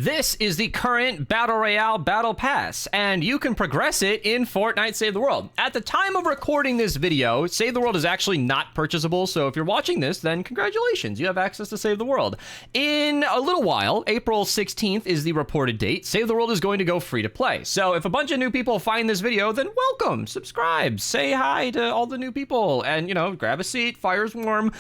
This is the current Battle Royale Battle Pass, and you can progress it in Fortnite Save the World. At the time of recording this video, Save the World is actually not purchasable, so if you're watching this, then congratulations, you have access to Save the World. In a little while, April 16th is the reported date, Save the World is going to go free to play. So if a bunch of new people find this video, then welcome, subscribe, say hi to all the new people, and, you know, grab a seat, fire's warm.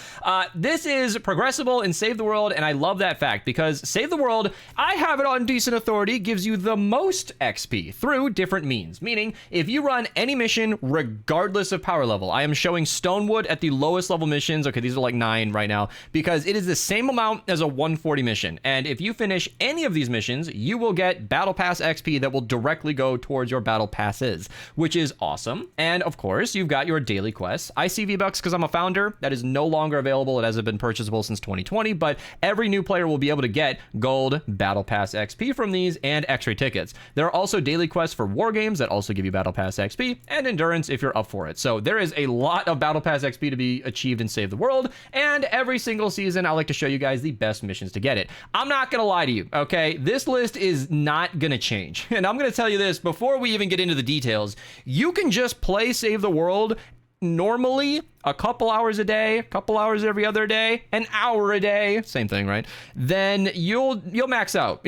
This is progressible in Save the World, and I love that fact, because Save the World, I have it on decent authority, gives you the most XP through different means. Meaning, if you run any mission, regardless of power level, I am showing Stonewood at the lowest level missions. Okay, these are like 9 right now, because it is the same amount as a 140 mission. And if you finish any of these missions, you will get Battle Pass XP that will directly go towards your Battle Passes, which is awesome. And of course, you've got your daily quests. I see V-Bucks because I'm a founder. That is no longer available. It hasn't been purchasable since 2020, but every new player will be able to get Gold Battle Pass XP from these and X-ray tickets. There are also daily quests for war games that also give you Battle Pass XP and endurance if you're up for it. So there is a lot of Battle Pass XP to be achieved in Save the World, and every single season I like to show you guys the best missions to get it. I'm not gonna lie to you, okay? This list is not gonna change. And I'm gonna tell you this before we even get into the details. You can just play Save the World normally a couple hours a day, a couple hours every other day, an hour a day, same thing, right? Then you'll max out.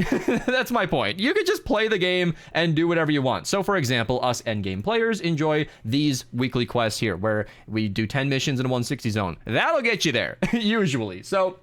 That's my point. You could just play the game and do whatever you want. So for example, us endgame players enjoy these weekly quests here where we do 10 missions in a 160 zone. That'll get you there usually. So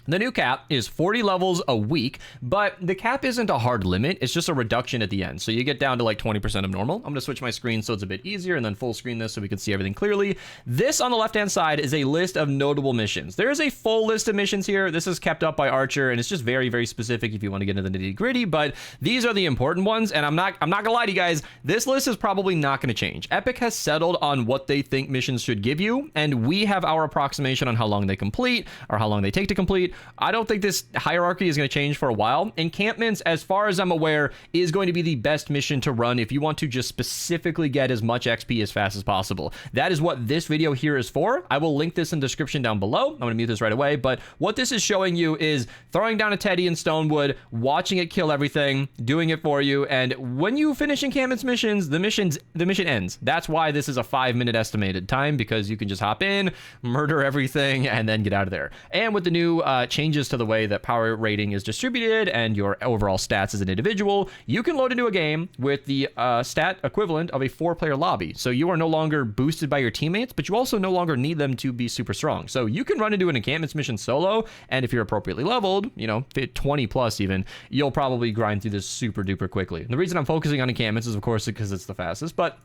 the new cap is 40 levels a week, but the cap isn't a hard limit. It's just a reduction at the end. So you get down to like 20% of normal. I'm going to switch my screen so it's a bit easier and then full screen this so we can see everything clearly. This on the left-hand side is a list of notable missions. There is a full list of missions here. This is kept up by Archer, and it's just very, very specific if you want to get into the nitty-gritty, but these are the important ones, and I'm not gonna lie to you guys, this list is probably not going to change. Epic has settled on what they think missions should give you, and we have our approximation on how long they complete or how long they take to complete. I don't think this hierarchy is going to change for a while. Encampments, as far as I'm aware, is going to be the best mission to run if you want to just specifically get as much XP as fast as possible. That is what this video here is for. I will link this in the description down below. I'm going to mute this right away, but what this is showing you is throwing down a Teddy in Stonewood, watching it kill everything, doing it for you, and when you finish encampments missions, the mission ends. That's why this is a 5-minute estimated time, because you can just hop in, murder everything, and then get out of there. And with the new changes to the way that power rating is distributed and your overall stats as an individual, you can load into a game with the stat equivalent of a 4-player lobby. So you are no longer boosted by your teammates, but you also no longer need them to be super strong. So you can run into an encampments mission solo, and if you're appropriately leveled, you know, 20 plus even, you'll probably grind through this super duper quickly. And the reason I'm focusing on encampments is of course because it's the fastest, but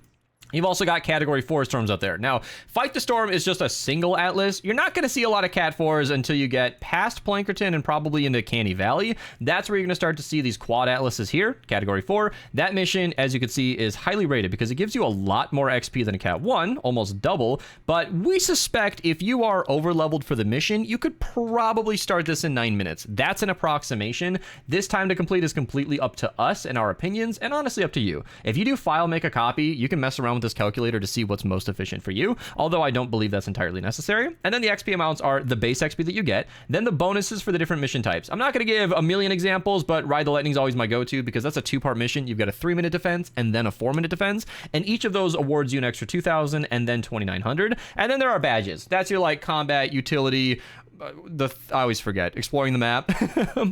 you've also got category 4 storms out there. Now, Fight the Storm is just a single atlas. You're not going to see a lot of cat 4s until you get past Plankerton and probably into Canny Valley. That's where you're going to start to see these quad atlases here, category 4. That mission, as you can see, is highly rated because it gives you a lot more XP than a cat 1, almost double. But we suspect if you are over leveled for the mission, you could probably start this in 9 minutes. That's an approximation. This time to complete is completely up to us and our opinions, and honestly up to you. If you do file make a copy, you can mess around with this calculator to see what's most efficient for you, although I don't believe that's entirely necessary. And then the XP amounts are the base XP that you get, then the bonuses for the different mission types. I'm not going to give a million examples, but Ride the Lightning is always my go-to because that's a 2-part mission. You've got a 3-minute defense and then a 4-minute defense, and each of those awards you an extra 2,000 and then 2,900. And then there are badges. That's your like combat, utility, I always forget, exploring the map.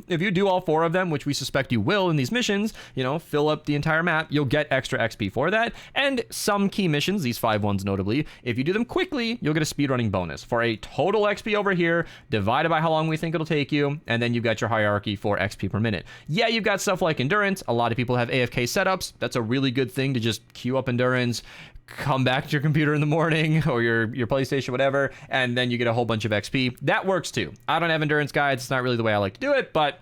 If you do all 4 of them, which we suspect you will in these missions, you know, fill up the entire map, you'll get extra XP for that. And some key missions, these 5 ones notably, if you do them quickly, you'll get a speedrunning bonus for a total XP over here, divided by how long we think it'll take you, and then you've got your hierarchy for XP per minute. Yeah, you've got stuff like endurance. A lot of people have AFK setups. That's a really good thing to just queue up endurance, come back to your computer in the morning or your PlayStation, whatever, and then you get a whole bunch of XP. That works too. I don't have endurance guides. It's not really the way I like to do it, but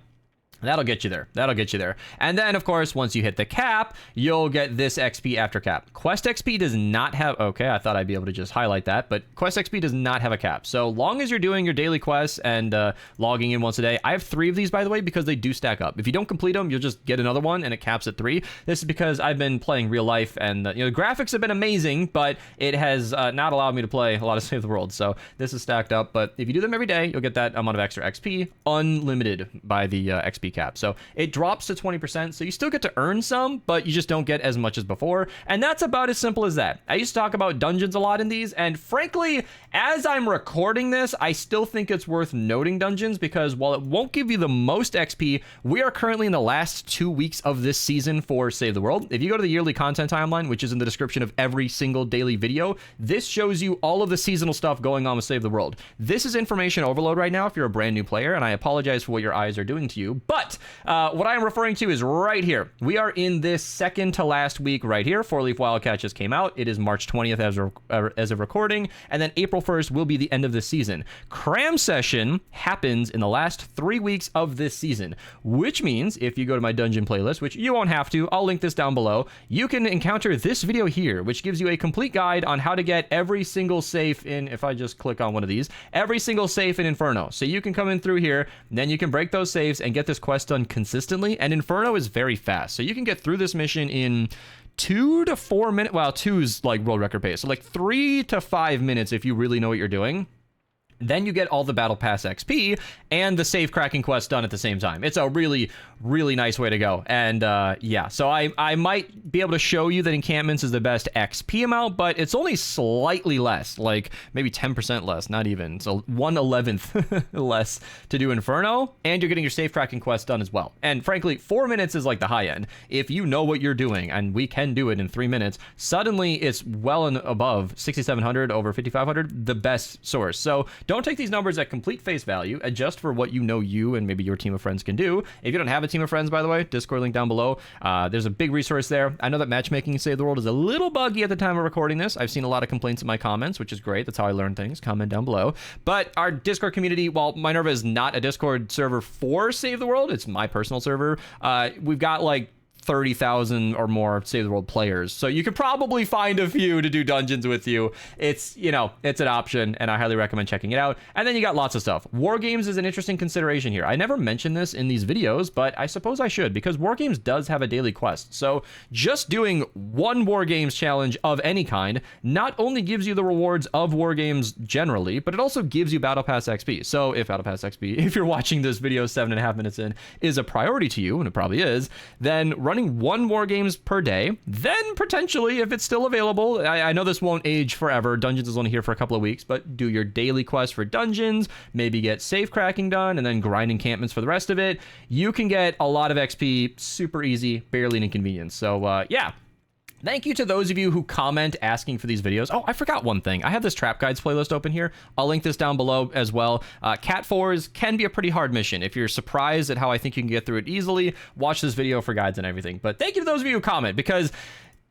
that'll get you there. That'll get you there. And then, of course, once you hit the cap, you'll get this XP after cap. Quest XP does not have... Okay, I thought I'd be able to just highlight that, but Quest XP does not have a cap. So long as you're doing your daily quests and logging in once a day. I have 3 of these, by the way, because they do stack up. If you don't complete them, you'll just get another one, and it caps at 3. This is because I've been playing real life, and you know, the graphics have been amazing, but it has not allowed me to play a lot of Save the World. So this is stacked up, but if you do them every day, you'll get that amount of extra XP, unlimited by the XP XP cap. So it drops to 20%, so you still get to earn some, but you just don't get as much as before. And that's about as simple as that. I used to talk about dungeons a lot in these, and frankly, as I'm recording this, I still think it's worth noting dungeons, because while it won't give you the most XP, we are currently in the last 2 weeks of this season for Save the World. If you go to the yearly content timeline, which is in the description of every single daily video, this shows you all of the seasonal stuff going on with Save the World. This is information overload right now if you're a brand new player, and I apologize for what your eyes are doing to you, but what I am referring to is right here. We are in this second to last week right here. 4-Leaf Wildcat just came out. It is March 20th as of recording, and then April 1st will be the end of the season. Cram Session happens in the last 3 weeks of this season, which means if you go to my dungeon playlist, which you won't have to, I'll link this down below, you can encounter this video here, which gives you a complete guide on how to get every single safe in, if I just click on one of these, every single safe in Inferno. So you can come in through here, then you can break those saves and get this quest done consistently, and Inferno is very fast. So you can get through this mission in 2 to 4 minutes. Well, 2 is like world record pace, so like 3 to 5 minutes if you really know what you're doing. Then you get all the Battle Pass XP and the safe cracking quest done at the same time. It's a really, really nice way to go. And yeah, so I might be able to show you that encampments is the best XP amount, but it's only slightly less, like maybe 10% less, not even. So 1/11th less to do Inferno, and you're getting your safe cracking quest done as well. And frankly, 4 minutes is like the high end. If you know what you're doing, and we can do it in 3 minutes, suddenly it's well and above 6,700 over 5,500, the best source. So don't take these numbers at complete face value. Adjust for what you know you and maybe your team of friends can do. If you don't have a team of friends, by the way, Discord link down below. There's a big resource there. I know that matchmaking in Save the World is a little buggy at the time of recording this. I've seen a lot of complaints in my comments, which is great. That's how I learn things. Comment down below. But our Discord community, while Minerva is not a Discord server for Save the World, it's my personal server. We've got like 30,000 or more Save the World players, so you could probably find a few to do dungeons with you. It's, you know, it's an option, and I highly recommend checking it out. And then you got lots of stuff. War Games is an interesting consideration here. I never mention this in these videos, but I suppose I should, because War Games does have a daily quest. So just doing one War Games challenge of any kind not only gives you the rewards of War Games generally, but it also gives you Battle Pass XP. So if Battle Pass XP, if you're watching this video 7.5 minutes in, is a priority to you, and it probably is, then running one War Games per day, then potentially, if it's still available, I know this won't age forever, Dungeons is only here for a couple of weeks, but do your daily quest for Dungeons, maybe get safe cracking done, and then grind encampments for the rest of it. You can get a lot of XP super easy, barely an inconvenience. So yeah. Thank you to those of you who comment asking for these videos. Oh, I forgot one thing. I have this Trap Guides playlist open here. I'll link this down below as well. Cat 4s can be a pretty hard mission. If you're surprised at how I think you can get through it easily, watch this video for guides and everything. But thank you to those of you who comment, because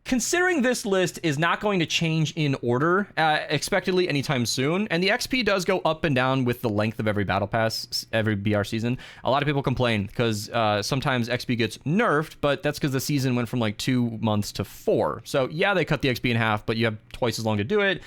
considering this list is not going to change in order expectedly anytime soon, and the XP does go up and down with the length of every battle pass, every BR season. A lot of people complain because sometimes XP gets nerfed, but that's because the season went from like 2 months to 4. So yeah, they cut the XP in half, but you have twice as long to do it.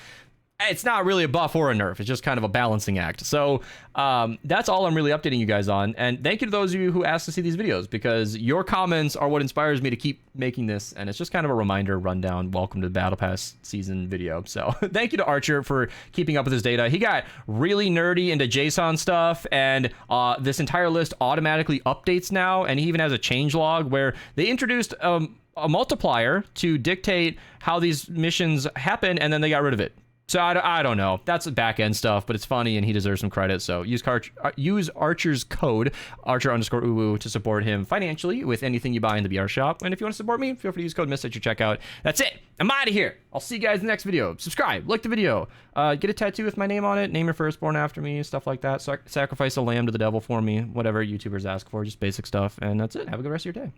It's not really a buff or a nerf. It's just kind of a balancing act. So that's all I'm really updating you guys on. And thank you to those of you who asked to see these videos, because your comments are what inspires me to keep making this. And it's just kind of a reminder, rundown, welcome to the Battle Pass season video. So thank you to Archer for keeping up with his data. He got really nerdy into JSON stuff, and this entire list automatically updates now. And he even has a change log where they introduced a multiplier to dictate how these missions happen, and then they got rid of it. So I don't know. That's back end stuff, but it's funny and he deserves some credit. So use Archer's code, Archer_uwu, to support him financially with anything you buy in the BR shop. And if you want to support me, feel free to use code Mista at your checkout. That's it. I'm out of here. I'll see you guys in the next video. Subscribe, like the video, get a tattoo with my name on it, name your firstborn after me, stuff like that. Sacrifice a lamb to the devil for me, whatever YouTubers ask for, just basic stuff. And that's it. Have a good rest of your day.